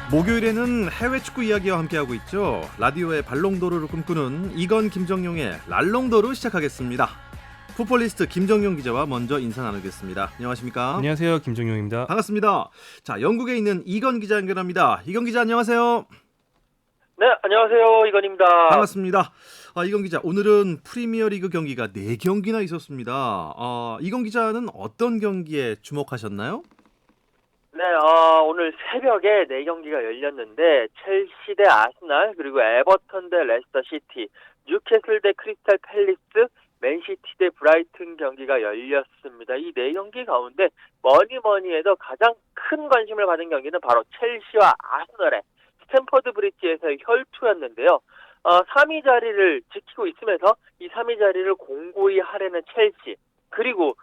목요일에는 해외 축구 이야기와 함께하고 있죠. 라디오의 발롱도르를 꿈꾸는 이건 김정용의 랄롱도르 시작하겠습니다. 풋볼리스트 김정용 기자와 먼저 인사 나누겠습니다. 안녕하십니까? 안녕하세요, 김정용입니다. 반갑습니다. 자, 영국에 있는 이건 기자 연결합니다. 이건 기자 안녕하세요. 네, 안녕하세요. 이건입니다. 반갑습니다. 이건 기자, 오늘은 프리미어리그 경기가 4경기나 있었습니다. 이건 기자는 어떤 경기에 주목하셨나요? 네, 오늘 새벽에 4경기가 열렸는데 첼시 대 아스날, 그리고 에버턴 대 레스터 시티, 뉴캐슬 대 크리스탈 팰리스, 맨시티 대 브라이튼 경기가 열렸습니다. 이 4경기 가운데 뭐니 해도 가장 큰 관심을 받은 경기는 바로 첼시와 아스날의 스탠퍼드 브리지에서의 혈투였는데요. 3위 자리를 지키고 있으면서 이 3위 자리를 공고히 하려는 첼시, 그리고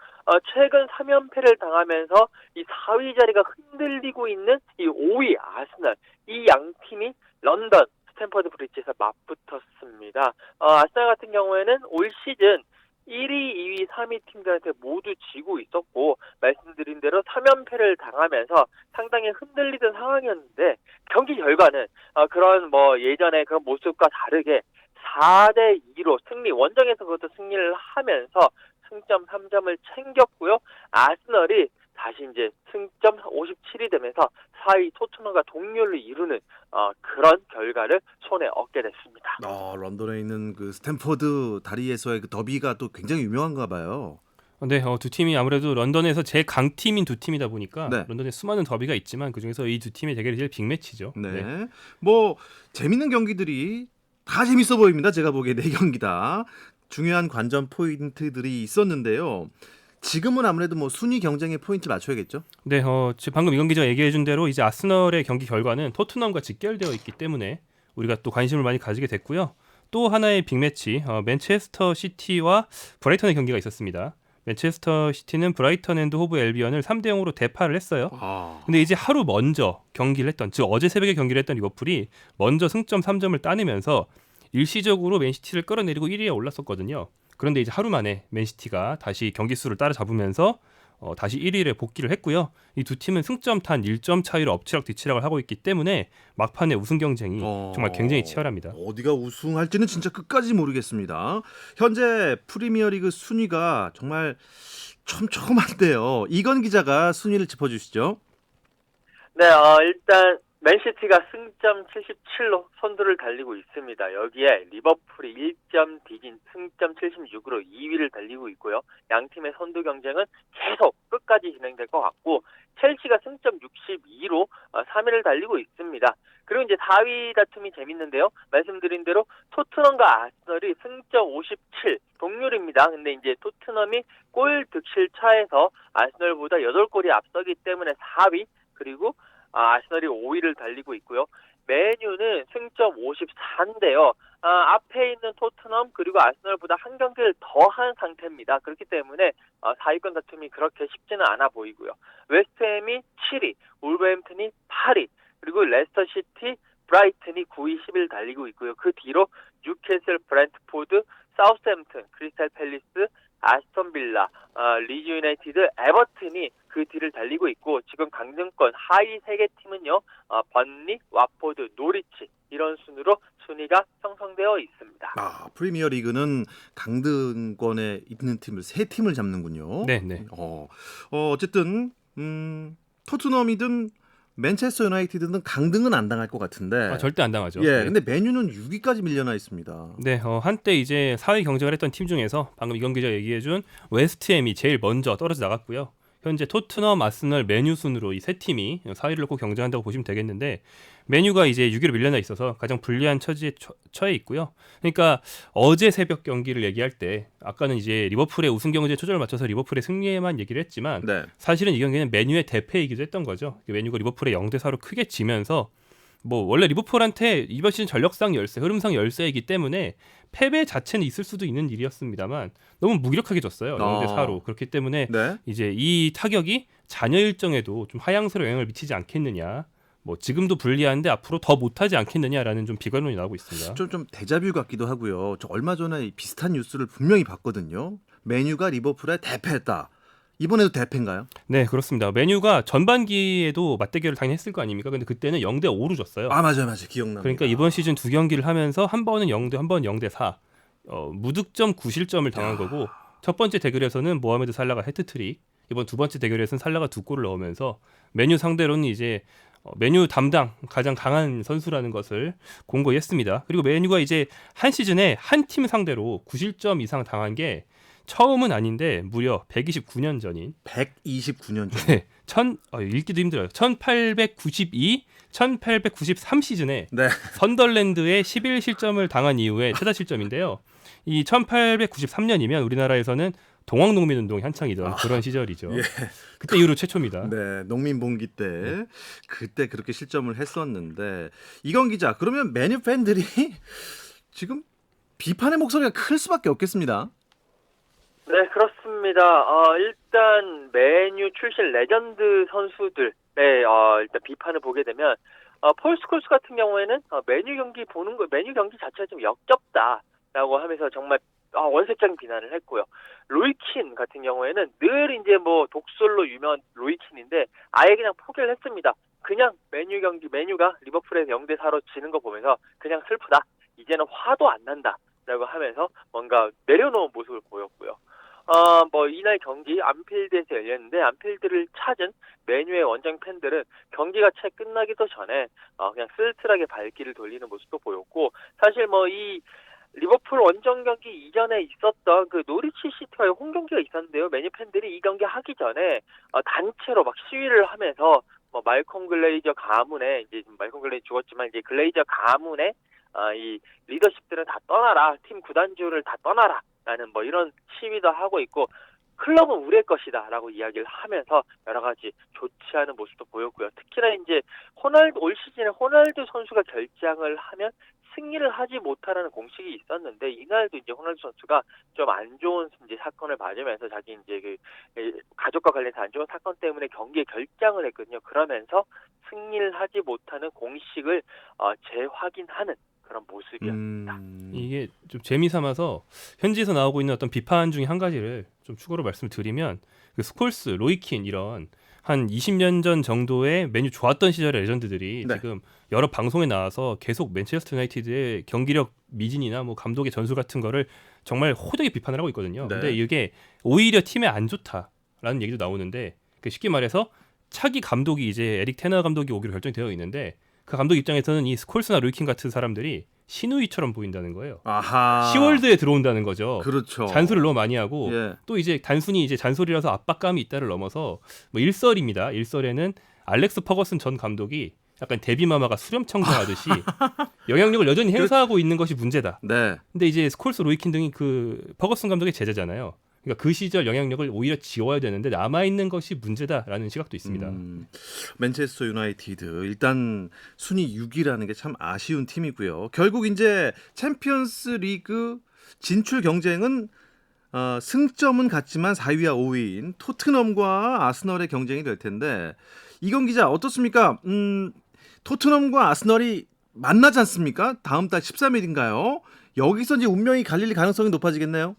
최근 3연패를 당하면서 이 4위 자리가 흔들리고 있는 이 5위 아스날, 이 양 팀이 런던 스탠퍼드 브리지에서 맞붙었습니다. 아스날 같은 경우에는 올 시즌 1위, 2위, 3위 팀들한테 모두 지고 있었고, 말씀드린 대로 3연패를 당하면서 상당히 흔들리던 상황이었는데, 경기 결과는 그런 예전의 그런 모습과 다르게 4대2로 승리, 원정에서 그것도 승리를 하면서 승점 3점을 챙겼고요. 아스널이 다시 이제 승점 57이 되면서 4위 토트넘과 동률을 이루는 그런 결과를 손에 얻게 됐습니다. 런던에 있는 그 스탠퍼드 다리에서의 그 더비가 또 굉장히 유명한가 봐요. 네, 두 팀이 아무래도 런던에서 제일 강팀인 두 팀이다 보니까 네. 런던에 수많은 더비가 있지만 그중에서 이 두 팀의 대결이 제일 빅매치죠. 네. 재밌는 경기들이 다 재밌어 보입니다. 제가 보기에 4경기다. 중요한 관전 포인트들이 있었는데요. 지금은 아무래도 순위 경쟁의 포인트 맞춰야겠죠? 네, 지금 방금 이건 기자가 얘기해준 대로 이제 아스널의 경기 결과는 토트넘과 직결되어 있기 때문에 우리가 또 관심을 많이 가지게 됐고요. 또 하나의 빅매치, 맨체스터 시티와 브라이턴의 경기가 있었습니다. 맨체스터 시티는 브라이턴 앤드 호브 앨비언을 3대0으로 대파를 했어요. 근데 이제 하루 먼저 경기를 했던, 즉 어제 새벽에 경기를 했던 리버풀이 먼저 승점 3점을 따내면서 일시적으로 맨시티를 끌어내리고 1위에 올랐었거든요. 그런데 이제 하루 만에 맨시티가 다시 경기 수를 따라잡으면서 다시 1위에 복귀를 했고요. 이 두 팀은 승점 탄 1점 차이로 엎치락뒤치락을 하고 있기 때문에 막판의 우승 경쟁이 정말 굉장히 치열합니다. 어디가 우승할지는 진짜 끝까지 모르겠습니다. 현재 프리미어리그 순위가 정말 촘촘한데요. 이건 기자가 순위를 짚어주시죠. 네, 일단 맨시티가 승점 77로 선두를 달리고 있습니다. 여기에 리버풀이 1점 뒤진 승점 76으로 2위를 달리고 있고요. 양 팀의 선두 경쟁은 계속 끝까지 진행될 것 같고, 첼시가 승점 62로 3위를 달리고 있습니다. 그리고 이제 4위 다툼이 재밌는데요. 말씀드린 대로 토트넘과 아스널이 승점 57 동률입니다. 근데 이제 토트넘이 골 득실 차에서 아스널보다 8골이 앞서기 때문에 4위, 그리고 아스널이 5위를 달리고 있고요. 맨유는 승점 54인데요. 앞에 있는 토트넘 그리고 아스널보다 한 경기를 더한 상태입니다. 그렇기 때문에 4위권 다툼이 그렇게 쉽지는 않아 보이고요. 웨스트햄이 7위, 울버햄튼이 8위, 그리고 레스터 시티, 브라이튼이 9위, 10위를 달리고 있고요. 그 뒤로 뉴캐슬, 브렌트포드, 사우스햄튼, 크리스탈 팰리스, 아스톤 빌라, 리즈 유나이티드, 에버튼이 그 뒤를 달리고 있고, 지금 강등권 하위 3개 팀은요, 번리, 와포드, 노리치, 이런 순으로 순위가 형성되어 있습니다. 프리미어리그는 강등권에 있는 팀을 3팀을 잡는군요. 네. 어쨌든 토트넘이든 맨체스터 유나이티드는 강등은 안 당할 것 같은데. 절대 안 당하죠. 예, 네. 근데 맨유는 6위까지 밀려나 있습니다. 네, 한때 이제 4위 경쟁을 했던 팀 중에서 방금 이건 기자 얘기해준 웨스트햄이 제일 먼저 떨어져 나갔고요. 현재 토트넘, 아스널, 맨유 순으로 이 세 팀이 4위를 놓고 경쟁한다고 보시면 되겠는데, 맨유가 이제 6위로 밀려나 있어서 가장 불리한 처지에 처해 있고요. 그러니까 어제 새벽 경기를 얘기할 때 아까는 이제 리버풀의 우승 경쟁에 초점을 맞춰서 리버풀의 승리에만 얘기를 했지만 네. 사실은 이 경기는 맨유의 대패이기도 했던 거죠. 맨유가 리버풀에 0대4로 크게 지면서 원래 리버풀한테 이번 시즌 전력상 열세, 흐름상 열세이기 때문에 패배 자체는 있을 수도 있는 일이었습니다만 너무 무기력하게 졌어요. 0대4로. 그렇기 때문에 네. 이제 이 타격이 잔여 일정에도 좀 하향세로 영향을 미치지 않겠느냐. 지금도 불리한데 앞으로 더 못하지 않겠느냐라는 좀 비관론이 나오고 있습니다. 좀 데자뷰 같기도 하고요. 저 얼마 전에 비슷한 뉴스를 분명히 봤거든요. 맨유가 리버풀에 대패했다. 이번에도 대패인가요? 네, 그렇습니다. 메뉴가 전반기에도 맞대결을 당연히 했을 거 아닙니까? 근데 그때는 0대 5로 졌어요. 아 맞아요, 기억납니다. 그러니까 이번 시즌 두 경기를 하면서 한 번은 0대 한 번 0대 4. 무득점 9실점을 당한 거고 첫 번째 대결에서는 모하메드 살라가 해트트릭, 이번 두 번째 대결에서는 살라가 두 골을 넣으면서 메뉴 상대로는 이제 메뉴 담당 가장 강한 선수라는 것을 공고히 했습니다. 그리고 메뉴가 이제 한 시즌에 한 팀 상대로 9실점 이상 당한 게 처음은 아닌데 무려 129년 전인 129년 전. 네, 읽기도 힘들어요. 1892, 1893 시즌에 네. 선덜랜드에 11실점을 당한 이후에 최다 실점인데요. 이 1893년이면 우리나라에서는 동학농민운동이 한창이던 그런 시절이죠. 예. 그때 이후로 최초입니다. 네, 농민봉기 때 그때 그렇게 실점을 했었는데 이건 기자, 그러면 메뉴 팬들이 지금 비판의 목소리가 클 수밖에 없겠습니다. 네, 그렇습니다. 일단 메뉴 출신 레전드 선수들의 일단 비판을 보게 되면 폴 스콜스 같은 경우에는 메뉴 경기 자체가 좀 역겹다라고 하면서 정말 원색적인 비난을 했고요. 로이킨 같은 경우에는 늘 이제 뭐 독설로 유명한 로이킨인데 아예 그냥 포기를 했습니다. 그냥 메뉴가 리버풀에서 0대 4로 지는 거 보면서 그냥 슬프다. 이제는 화도 안 난다라고 하면서 뭔가 내려놓은 모습을 보였고요. 이날 경기 안필드에서 열렸는데 안필드를 찾은 메뉴의 원정 팬들은 경기가 채 끝나기도 전에 그냥 쓸쓸하게 발길을 돌리는 모습도 보였고, 사실 이 리버풀 원정 경기 이전에 있었던 그 노리치 시티와의 홈 경기가 있었는데요. 메뉴 팬들이 이 경기 하기 전에 단체로 막 시위를 하면서 말콤 글레이저 가문에, 이제 말콤 글레이저 죽었지만 이제 글레이저 가문에 이 리더십들은 다 떠나라, 팀 구단주를 다 떠나라 라는 이런 시위도 하고 있고, 클럽은 우리의 것이다라고 이야기를 하면서 여러 가지 좋지 않은 모습도 보였고요. 특히나 이제 올 시즌에 호날두 선수가 결장을 하면 승리를 하지 못하라는 공식이 있었는데, 이날도 이제 호날두 선수가 좀 안 좋은 이제 사건을 맞으면서 자기 이제 가족과 관련해서 안 좋은 사건 때문에 경기에 결장을 했거든요. 그러면서 승리를 하지 못하는 공식을 재확인하는 그런 모습이었습니다. 이게 좀 재미삼아서 현지에서 나오고 있는 어떤 비판 중에 한 가지를 좀 추가로 말씀드리면, 그 스콜스, 로이킨 이런 한 20년 전 정도의 메뉴 좋았던 시절의 레전드들이 네. 지금 여러 방송에 나와서 계속 맨체스터 유나이티드의 경기력 미진이나 감독의 전술 같은 거를 정말 호되게 비판을 하고 있거든요. 네. 근데 이게 오히려 팀에 안 좋다라는 얘기도 나오는데, 쉽게 말해서 차기 감독이 이제 에릭 테너 감독이 오기로 결정되어 있는데, 그 감독 입장에서는 이 스콜스나 루이킨 같은 사람들이 신우이처럼 보인다는 거예요. 아하. 시월드에 들어온다는 거죠. 그렇죠. 잔소리를 너무 많이 하고 예. 또 이제 단순히 이제 잔소리라서 압박감이 있다를 넘어서 일설입니다. 일설에는 알렉스 퍼거슨 전 감독이 약간 데뷔마마가 수렴 청소하듯이 영향력을 여전히 행사하고 있는 것이 문제다. 네. 근데 이제 스콜스, 로이킨 등이 그 퍼거슨 감독의 제자잖아요. 그러니까 그 시절 영향력을 오히려 지워야 되는데 남아있는 것이 문제다라는 시각도 있습니다. 맨체스터 유나이티드 일단 순위 6위라는 게 참 아쉬운 팀이고요. 결국 이제 챔피언스 리그 진출 경쟁은 승점은 같지만 4위와 5위인 토트넘과 아스널의 경쟁이 될 텐데, 이건 기자 어떻습니까? 토트넘과 아스널이 만나지 않습니까? 다음 달 13일인가요? 여기서 이제 운명이 갈릴 가능성이 높아지겠네요.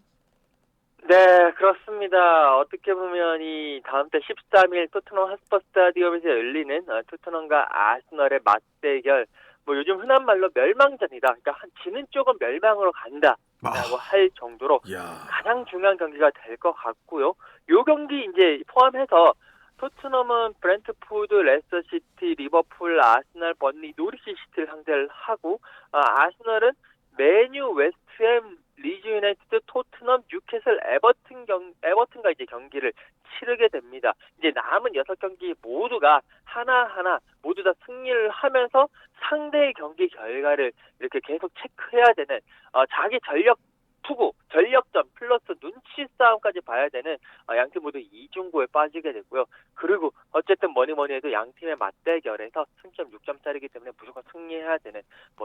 네, 그렇습니다. 어떻게 보면 이 다음 달 13일 토트넘 핫스퍼 스타디움에서 열리는 토트넘과 아스널의 맞대결, 요즘 흔한 말로 멸망전이다. 그러니까 지는 쪽은 멸망으로 간다라고 할 정도로 가장 중요한 경기가 될 것 같고요. 요 경기 이제 포함해서 토트넘은 브렌트포드, 레스터시티, 리버풀, 아스널, 번리, 노리치 시티를 상대를 하고, 아스널은 메뉴, 웨스트햄, 리즈 유나이티드, 토트넘, 뉴캐슬, 에버튼과 이제 경기를 치르게 됩니다. 이제 남은 6경기 모두가 하나하나 모두 다 승리를 하면서 상대의 경기 결과를 이렇게 계속 체크해야 되는, 자기 전력 투구, 전력점 플러스 눈치 싸움까지 봐야 되는 양팀 모두 이중고에 빠지게 됐고요. 그리고 어쨌든 뭐니 해도 양팀의 맞대결에서 승점 6점짜리이기 때문에 무조건 승리해야 되는,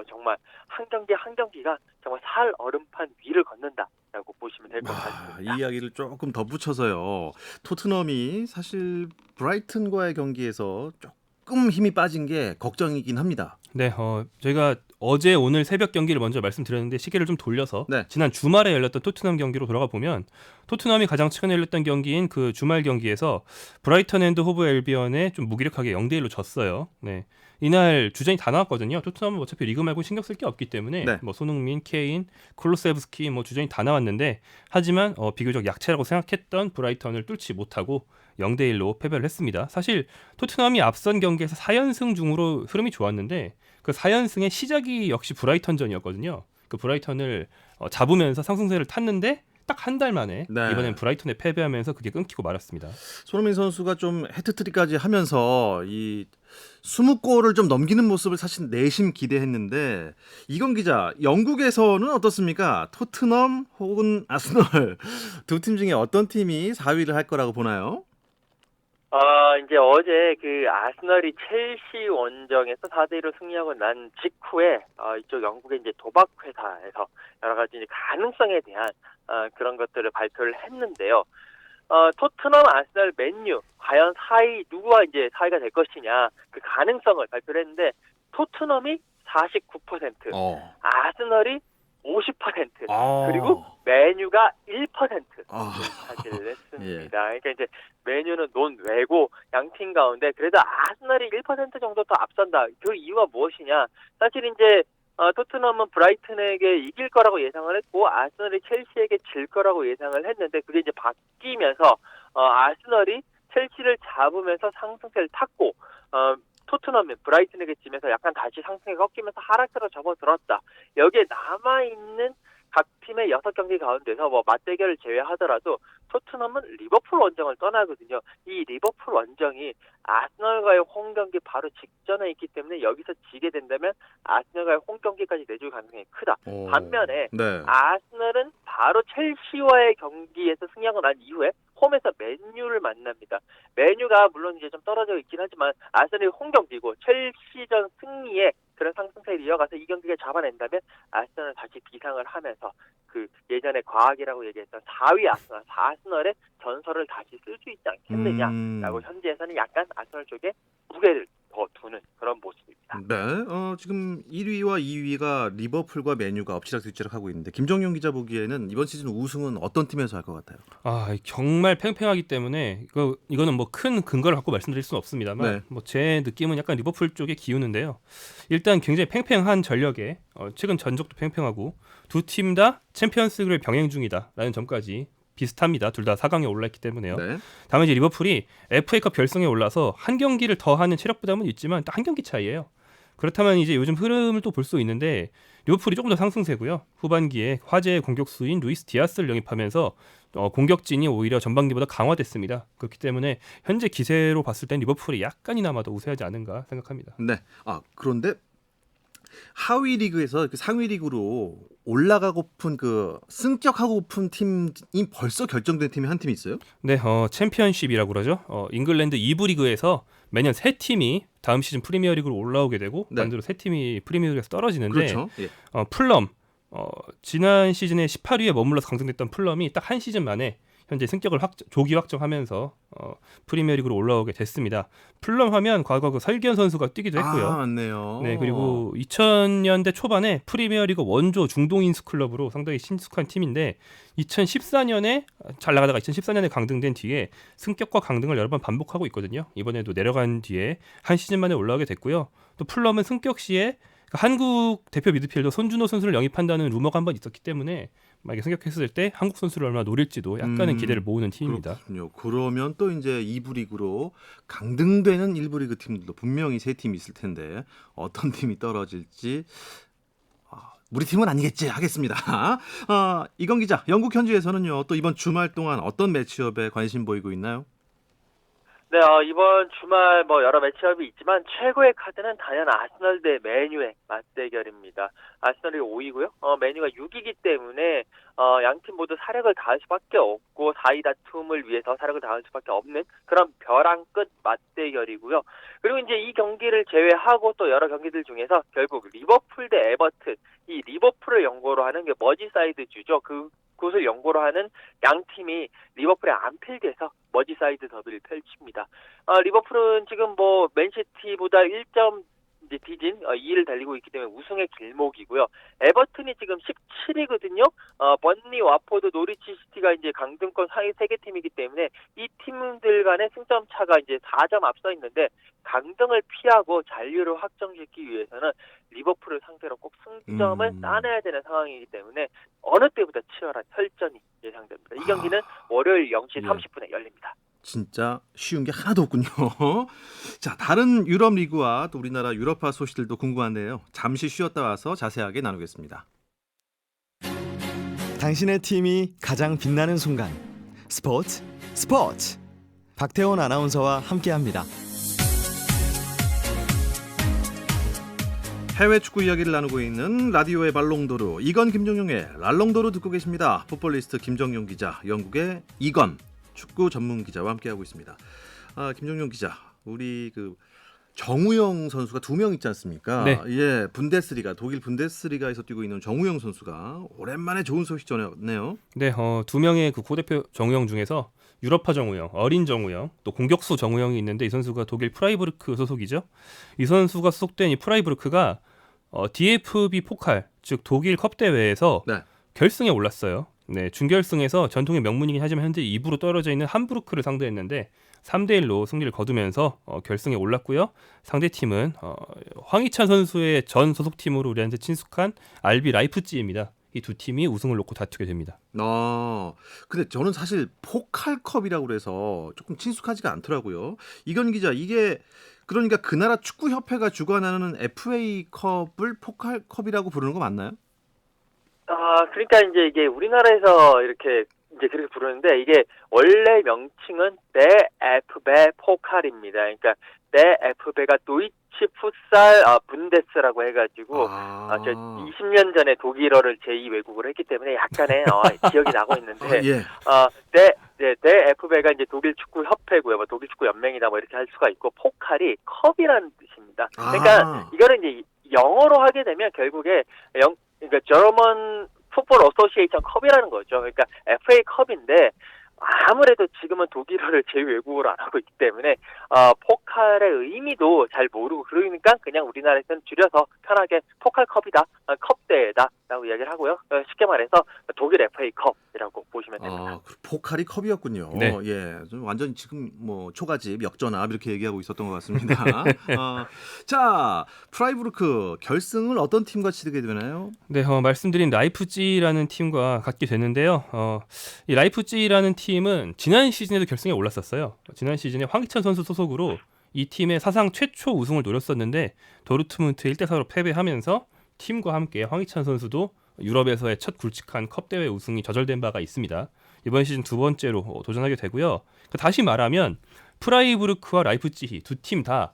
정말 한 경기 한 경기가 정말 살 얼음판 위를 걷는다라고 보시면 될 것 같습니다. 이 이야기를 조금 덧붙여서요. 토트넘이 사실 브라이튼과의 경기에서 조금 힘이 빠진 게 걱정이긴 합니다. 네, 저희가 어제 오늘 새벽 경기를 먼저 말씀드렸는데 시계를 좀 돌려서 네. 지난 주말에 열렸던 토트넘 경기로 돌아가 보면 토트넘이 가장 최근에 열렸던 경기인 그 주말 경기에서 브라이턴 앤드 호브 앨비언에 좀 무기력하게 0대1로 졌어요. 네. 이날 주전이 다 나왔거든요. 토트넘은 어차피 리그 말고 신경 쓸 게 없기 때문에 네. 뭐 손흥민, 케인, 콜로세브스키 뭐 주전이 다 나왔는데 하지만 비교적 약체라고 생각했던 브라이턴을 뚫지 못하고 0대1로 패배를 했습니다. 사실 토트넘이 앞선 경기에서 4연승 중으로 흐름이 좋았는데 그 4연승의 시작이 역시 브라이턴전이었거든요. 그 브라이턴을 잡으면서 상승세를 탔는데 딱 한 달 만에 네. 이번엔 브라이턴에 패배하면서 그게 끊기고 말았습니다. 손흥민 선수가 좀 해트트릭까지 하면서 이 20골을 좀 넘기는 모습을 사실 내심 기대했는데 이건 기자, 영국에서는 어떻습니까? 토트넘 혹은 아스널 두 팀 중에 어떤 팀이 4위를 할 거라고 보나요? 이제 어제 그 아스널이 첼시 원정에서 4대1로 승리하고 난 직후에 이쪽 영국의 이제 도박 회사에서 여러 가지 이제 가능성에 대한 그런 것들을 발표를 했는데요. 토트넘, 아스널, 맨유 과연 4위 누구와 이제 4위가 될 것이냐 그 가능성을 발표를 했는데 토트넘이 49%, 아스널이 50%, 그리고 맨유가 1% 차지를 했습니다. 예. 그러니까 이제 맨유는 논외고 양 팀 가운데 그래도 아스널이 1% 정도 더 앞선다. 그 이유가 무엇이냐? 사실 이제 토트넘은 브라이튼에게 이길 거라고 예상을 했고 아스널이 첼시에게 질 거라고 예상을 했는데 그게 이제 바뀌면서 아스널이 첼시를 잡으면서 상승세를 탔고 토트넘은 브라이튼에게 지면서 약간 다시 상승세가 꺾이면서 하락세로 접어들었다. 여기에 남아있는 각 팀의 6경기 가운데서 뭐 맞대결을 제외하더라도 토트넘은 리버풀 원정을 떠나거든요. 이 리버풀 원정이 아스널과의 홈경기 바로 직전에 있기 때문에 여기서 지게 된다면 아스널과의 홈경기까지 내줄 가능성이 크다. 반면에 네. 아스널은 바로 첼시와의 경기에서 승리하고 난 이후에 홈에서 맨유를 만납니다. 맨유가 물론 이제 좀 떨어져 있긴 하지만 아스널이 홈경기고 첼시전 승리에 그런 상승세를 이어가서 이 경기를 잡아낸다면 아스널은 다시 비상을 하면서 그 예전에 과학이라고 얘기했던 4위 아스널의 전설을 다시 쓸 수 있지 않겠느냐라고 현지에서는 약간 아스널 쪽에 무게를 더 두는 그런 모습입니다. 네, 지금 1위와 2위가 리버풀과 맨유가 엎치락뒤치락 하고 있는데 김정용 기자 보기에는 이번 시즌 우승은 어떤 팀에서 할 것 같아요? 정말 팽팽하기 때문에 이거는 뭐 큰 근거를 갖고 말씀드릴 수는 없습니다만 네. 뭐 제 느낌은 약간 리버풀 쪽에 기우는데요. 일단 굉장히 팽팽한 전력에 최근 전적도 팽팽하고 두 팀 다 챔피언스리그를 병행 중이다라는 점까지 비슷합니다. 둘 다 4강에 올라있기 때문에요. 네. 다만 이제 리버풀이 FA컵 결승에 올라서 한 경기를 더 하는 체력 부담은 있지만 딱 한 경기 차이예요. 그렇다면 이제 요즘 흐름을 또 볼 수 있는데 리버풀이 조금 더 상승세고요. 후반기에 화제의 공격수인 루이스 디아스를 영입하면서 공격진이 오히려 전반기보다 강화됐습니다. 그렇기 때문에 현재 기세로 봤을 땐 리버풀이 약간이나마 더 우세하지 않은가 생각합니다. 네. 그런데 하위 리그에서 상위 리그로 올라가고픈 승격하고픈 팀이 벌써 결정된 팀이 한 팀이 있어요? 네, 챔피언십이라고 그러죠. 잉글랜드 2부 리그에서 매년 3팀이 다음 시즌 프리미어리그로 올라오게 되고 네. 반대로 3팀이 프리미어리그에서 떨어지는데 그렇죠. 예. 풀럼 지난 시즌에 18위에 머물러서 강등됐던 풀럼이 딱 한 시즌 만에 현재 승격을 조기 확정하면서 프리미어리그로 올라오게 됐습니다. 풀럼 하면 과거 그 설기현 선수가 뛰기도 했고요. 맞네요. 네, 그리고 2000년대 초반에 프리미어리그 원조 중동인수 클럽으로 상당히 친숙한 팀인데 2014년에 잘 나가다가 2014년에 강등된 뒤에 승격과 강등을 여러 번 반복하고 있거든요. 이번에도 내려간 뒤에 한 시즌 만에 올라오게 됐고요. 또 풀럼은 승격 시에 한국 대표 미드필더 손준호 선수를 영입한다는 루머가 한번 있었기 때문에 만약에 승격했을 때 한국 선수를 얼마나 노릴지도 약간은 기대를 모으는 팀입니다. 그렇군요. 그러면 또 이제 2부 리그로 강등되는 1부 리그 팀들도 분명히 3팀이 있을 텐데 어떤 팀이 떨어질지 우리 팀은 아니겠지 하겠습니다. 이건 기자, 영국 현지에서는요. 또 이번 주말 동안 어떤 매치업에 관심 보이고 있나요? 네, 이번 주말 뭐 여러 매치업이 있지만 최고의 카드는 단연 아스널 대 맨유의 맞대결입니다. 아스널이 5위고요. 맨유가 6위이기 때문에 양팀 모두 사력을 다할 수밖에 없고 4위 다툼을 위해서 사력을 다할 수밖에 없는 그런 벼랑 끝 맞대결이고요. 그리고 이제 이 경기를 제외하고 또 여러 경기들 중에서 결국 리버풀 대 에버튼, 이 리버풀을 연고로 하는 게 머지사이드 주죠. 그곳을 연고로 하는 양 팀이 리버풀의 안필드에서 머지사이드 더비를 펼칩니다. 리버풀은 지금 뭐 맨시티보다 1점 이제 뒤진 2위를 달리고 있기 때문에 우승의 길목이고요. 에버튼이 지금 17위거든요. 번리, 와포드, 노리치 시티가 이제 강등권 상위 3개 팀이기 때문에 이 팀들 간의 승점 차가 이제 4점 앞서 있는데 강등을 피하고 잔류를 확정짓기 위해서는 리버풀을 상대로 꼭 승점을 따내야 되는 상황이기 때문에 어느 때보다 치열한 혈전이 예상됩니다. 이 경기는 월요일 0시 예. 30분에 열립니다. 진짜 쉬운 게 하나도 없군요. 자, 다른 유럽 리그와 또 우리나라 유럽파 소식들도 궁금한데요. 잠시 쉬었다 와서 자세하게 나누겠습니다. 당신의 팀이 가장 빛나는 순간 스포츠 박태원 아나운서와 함께합니다. 해외 축구 이야기를 나누고 있는 라디오의 발롱도르, 이건 김정용의 랄롱도르 듣고 계십니다. 풋볼리스트 김정용 기자, 영국의 이건 축구 전문 기자와 함께하고 있습니다. 김정용 기자, 우리 그 정우영 선수가 2명 있지 않습니까? 네. 예, 분데스리가, 독일 분데스리가에서 뛰고 있는 정우영 선수가 오랜만에 좋은 소식 전했네요. 네, 2명의 그 고대표 정우영 중에서 유럽파 정우영, 어린 정우영, 또 공격수 정우영이 있는데 이 선수가 독일 프라이부르크 소속이죠. 이 선수가 소속된 이 프라이부르크가 DFB 포칼, 즉 독일 컵 대회에서 네. 결승에 올랐어요. 네, 준결승에서 전통의 명문이긴 하지만 현재 2부로 떨어져 있는 함부르크를 상대했는데 3대1로 승리를 거두면서 결승에 올랐고요. 상대팀은 황희찬 선수의 전 소속팀으로 우리한테 친숙한 RB 라이프찌히입니다. 이 두 팀이 우승을 놓고 다투게 됩니다. 근데 저는 사실 포칼컵이라고 그래서 조금 친숙하지가 않더라고요. 이건 기자, 이게 그러니까 그 나라 축구협회가 주관하는 FA컵을 포칼컵이라고 부르는 거 맞나요? 그러니까 이제 이게 우리나라에서 이렇게 이제 그렇게 부르는데 이게 원래 명칭은 DFB 포칼입니다. 그러니까 DFB가 도이치 풋살 분데스라고 해가지고 저 20년 전에 독일어를 제2 외국어를 했기 때문에 약간의 기억이 나고 있는데 예. DFB가 이제 독일 축구 협회고요, 뭐 독일 축구 연맹이다 뭐 이렇게 할 수가 있고 포칼이 컵이라는 뜻입니다. 그러니까 이거는 이제 영어로 하게 되면 결국에 그러니까 저먼 풋볼 어소시에이션 컵이라는 거죠. 그러니까 FA 컵인데 아무래도 지금은 독일어를 제2외국어로 안 하고 있기 때문에 포칼의 의미도 잘 모르고 그러니까 그냥 우리나라에서는 줄여서 편하게 포칼컵이다, 컵대회다 라고 이야기를 하고요. 쉽게 말해서 독일 FA컵이라고 보시면 됩니다. 포칼이 컵이었군요. 네. 예, 좀 완전 지금 뭐 초가집, 역전압 이렇게 얘기하고 있었던 것 같습니다. 자, 프라이부르크 결승을 어떤 팀과 치르게 되나요? 네, 말씀드린 라이프찌히라는 팀과 같게 되는데요. 이 라이프찌히라는 팀은 지난 시즌에도 결승에 올랐었어요. 지난 시즌에 황희찬 선수 소속으로 이 팀의 사상 최초 우승을 노렸었는데 도르트문트 1대4로 패배하면서 팀과 함께 황희찬 선수도 유럽에서의 첫 굵직한 컵 대회 우승이 저절된 바가 있습니다. 이번 시즌 2번째로 도전하게 되고요. 다시 말하면 프라이부르크와 라이프찌히 두 팀 다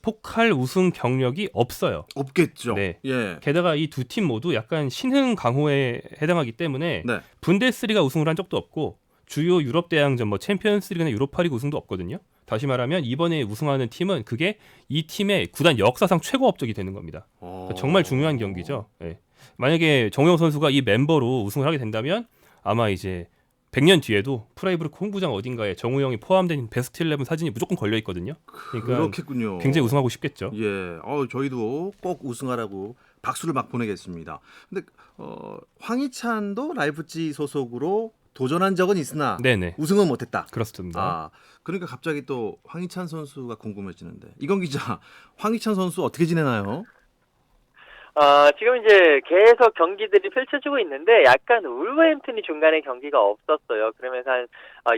포칼 우승 경력이 없어요. 없겠죠. 네. 예. 게다가 이 두 팀 모두 약간 신흥 강호에 해당하기 때문에 네. 분데스리가 우승을 한 적도 없고 주요 유럽 대항전 뭐 챔피언스리그나 유로파리그 우승도 없거든요. 다시 말하면 이번에 우승하는 팀은 그게 이 팀의 구단 역사상 최고 업적이 되는 겁니다. 그러니까 정말 중요한 경기죠. 예. 만약에 정우영 선수가 이 멤버로 우승을 하게 된다면 아마 이제 100년 뒤에도 프라이부르크 홈구장 어딘가에 정우영이 포함된 베스트 11 사진이 무조건 걸려 있거든요. 그러니까 그렇겠군요. 굉장히 우승하고 싶겠죠. 예, 저희도 꼭 우승하라고 박수를 막 보내겠습니다. 근데 황희찬도 라이프찌히 소속으로 도전한 적은 있으나 네네. 우승은 못했다. 그렇습니다. 그러니까 갑자기 또 황희찬 선수가 궁금해지는데, 이건 기자, 황희찬 선수 어떻게 지내나요? 지금 이제 계속 경기들이 펼쳐지고 있는데 약간 울버햄튼이 중간에 경기가 없었어요. 그러면서 한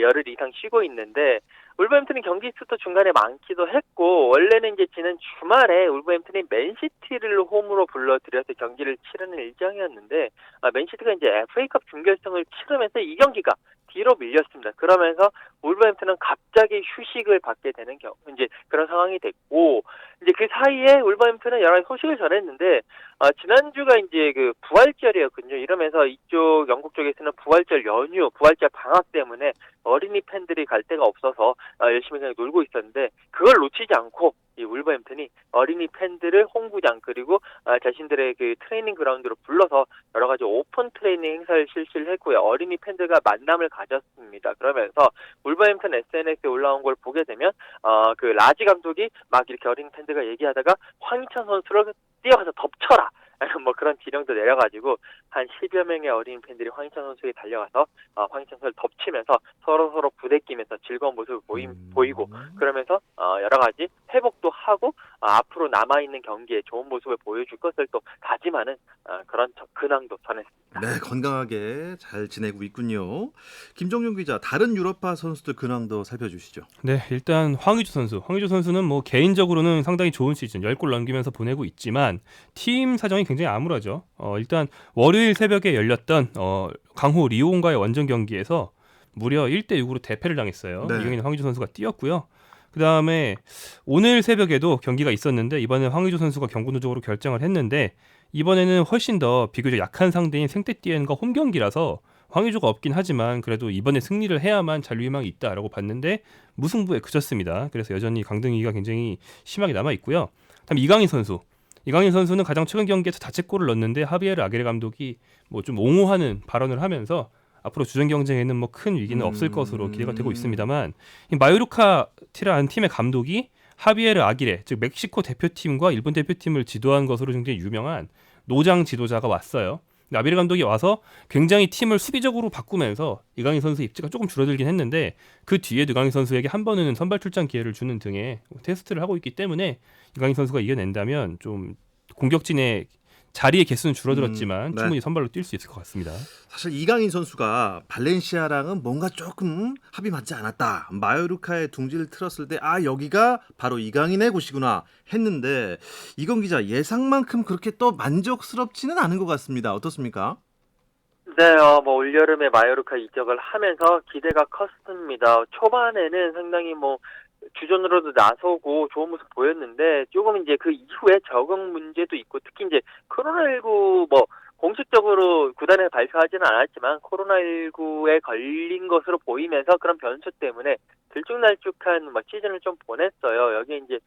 열흘 이상 쉬고 있는데 울버햄튼이 경기 수도 중간에 많기도 했고 원래는 이제 지난 주말에 울버햄튼이 맨시티를 홈으로 불러들여서 경기를 치르는 일정이었는데 맨시티가 이제 FA컵 준결승을 치르면서 이 경기가 뒤로 밀렸습니다. 그러면서 울버햄튼은 갑자기 휴식을 받게 되는 이제 그런 상황이 됐고 이제 그 사이에 울버햄튼은 여러 가지 소식을 전했는데 지난주가 이제 그 부활절이었거든요. 이러면서 이쪽 영국 쪽에서는 부활절 연휴, 부활절 방학 때문에 어린이 팬들이 갈 데가 없어서 열심히 그냥 놀고 있었는데 그걸 놓치지 않고 이 울버햄튼이 어린이 팬들을 홈구장 그리고 자신들의 그 트레이닝 그라운드로 불러서 여러 가지 오픈 트레이닝 행사를 실시를 했고요. 어린이 팬들과 만남을 가졌습니다. 그러면서 울버햄튼 SNS에 올라온 걸 보게 되면 그 라지 감독이 막 이렇게 어린이 팬들과 얘기하다가 황희찬 선수를 뛰어가서 덮쳐라. 뭐 그런 지령도 내려가지고 한 10여 명의 어린이 팬들이 황희찬 선수에게 달려가서 황희찬 선수를 덮치면서 서로 부대끼면서 즐거운 모습을 보이고 그러면서 여러 가지 회복도 하고 앞으로 남아있는 경기에 좋은 모습을 보여줄 것을 또 다짐하는 그런 근황도 전했습니다. 네, 건강하게 잘 지내고 있군요. 김정용 기자, 다른 유럽파 선수들 근황도 살펴주시죠. 네, 일단 황의조 선수는 뭐 개인적으로는 상당히 좋은 시즌 10골 넘기면서 보내고 있지만 팀 사정이 굉장히 암울하죠. 일단 월요일 새벽에 열렸던 강호 리오온과의 원정 경기에서 무려 1대6으로 대패를 당했어요. 네. 이 경기는 황의조 선수가 뛰었고요. 그다음에 오늘 새벽에도 경기가 있었는데 이번에 황의조 선수가 경고 누적으로 결정을 했는데 이번에는 훨씬 더 비교적 약한 상대인 생떼띠엔과 홈 경기라서 황의조가 없긴 하지만 그래도 이번에 승리를 해야만 잔류 희망이 있다라고 봤는데 무승부에 그쳤습니다. 그래서 여전히 강등위기가 굉장히 심하게 남아 있고요. 다음 이강인 선수는 가장 최근 경기에서 자책골을 넣었는데 하비에르 아게레 감독이 뭐 좀 옹호하는 발언을 하면서 앞으로 주전 경쟁에는 뭐 큰 위기는 없을 것으로 기대가 되고 있습니다만 이 마요르카티라는 팀의 감독이 하비에르 아기레 즉 멕시코 대표팀과 일본 대표팀을 지도한 것으로 굉장히 유명한 노장 지도자가 왔어요. 아비레 감독이 와서 굉장히 팀을 수비적으로 바꾸면서 이강인 선수 입지가 조금 줄어들긴 했는데 그 뒤에 이강인 선수에게 한 번은 선발 출장 기회를 주는 등의 테스트를 하고 있기 때문에 이강인 선수가 이겨낸다면 좀 공격진의 자리의 개수는 줄어들었지만 네. 충분히 선발로 뛸 수 있을 것 같습니다. 사실 이강인 선수가 발렌시아랑은 뭔가 조금 합이 맞지 않았다. 마요르카에 둥지를 틀었을 때 여기가 바로 이강인의 곳이구나 했는데 이건 기자 예상만큼 그렇게 또 만족스럽지는 않은 것 같습니다. 어떻습니까? 네, 뭐 올여름에 마요르카 이적을 하면서 기대가 컸습니다. 초반에는 상당히 뭐 주전으로도 나서고 좋은 모습 보였는데 조금 이제 그 이후에 적응 문제도 있고 특히 이제 코로나19 뭐 공식적으로 구단에 발표하지는 않았지만 코로나19에 걸린 것으로 보이면서 그런 변수 때문에 들쭉날쭉한 막 시즌을 좀 보냈어요. 여기 이제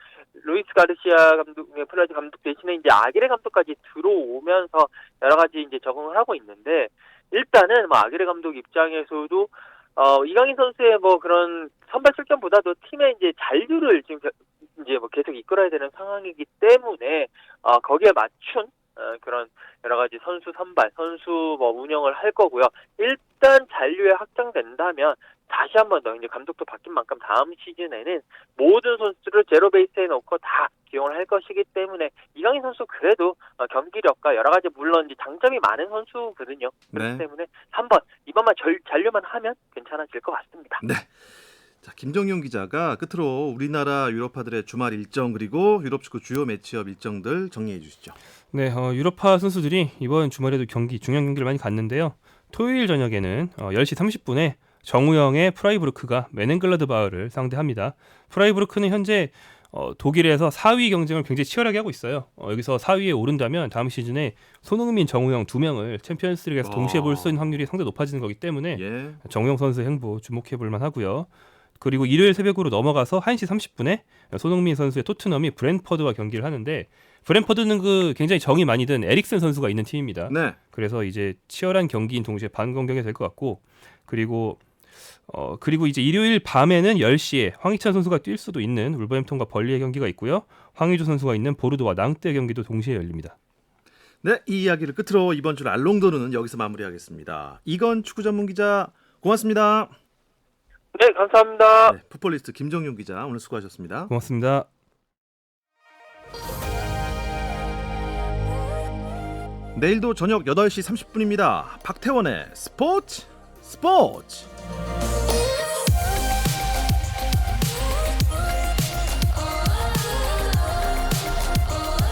루이스 가르시아 감독, 플라지 감독 대신에 이제 아기레 감독까지 들어오면서 여러 가지 이제 적응을 하고 있는데 일단은 뭐 아기레 감독 입장에서도 이강인 선수의 뭐 그런 선발 출전보다도 팀의 이제 잔류를 지금 이제 뭐 계속 이끌어야 되는 상황이기 때문에 거기에 맞춘 그런 여러 가지 선수 선발, 선수 뭐 운영을 할 거고요. 일단 잔류에 확정된다면 다시 한 번 더 이제 감독도 바뀐 만큼 다음 시즌에는 모든 선수를 제로 베이스에 놓고 다 기용을 할 것이기 때문에 이강인 선수 그래도 경기력과 여러 가지 물론 이제 장점이 많은 선수거든요. 그렇기 네. 때문에 한번 이번만 잔류만 하면 괜찮아질 것 같습니다. 네. 자, 김정용 기자가 끝으로 우리나라 유럽파들의 주말 일정 그리고 유럽 축구 주요 매치업 일정들 정리해 주시죠. 네, 유로파 선수들이 이번 주말에도 중요한 경기를 많이 갔는데요. 토요일 저녁에는 10시 30분에 정우영의 프라이부르크가 메넨글라드바흐를 상대합니다. 프라이부르크는 현재 독일에서 4위 경쟁을 굉장히 치열하게 하고 있어요. 여기서 4위에 오른다면 다음 시즌에 손흥민, 정우영 두 명을 챔피언스리그에서 동시에 볼 수 있는 확률이 상당히 높아지는 거기 때문에 예. 정우영 선수의 행보 주목해 볼 만하고요. 그리고 일요일 새벽으로 넘어가서 1시 30분에 손흥민 선수의 토트넘이 브랜퍼드와 경기를 하는데 브랜퍼드는 그 굉장히 정이 많이 든 에릭슨 선수가 있는 팀입니다. 네. 그래서 이제 치열한 경기인 동시에 반공경이 될 것 같고 그리고 이제 일요일 밤에는 10시에 황희찬 선수가 뛸 수도 있는 울버햄튼과 벌리의 경기가 있고요. 황의조 선수가 있는 보르도와 낭뜨의 경기도 동시에 열립니다. 네, 이 이야기를 끝으로 이번 주 알롱도는 여기서 마무리하겠습니다. 이건 축구 전문 기자 고맙습니다. 네, 감사합니다. 네, 풋볼리스트 김정용 기자 오늘 수고하셨습니다. 고맙습니다. 내일도 저녁 8시 30분입니다. 박태원의 스포츠.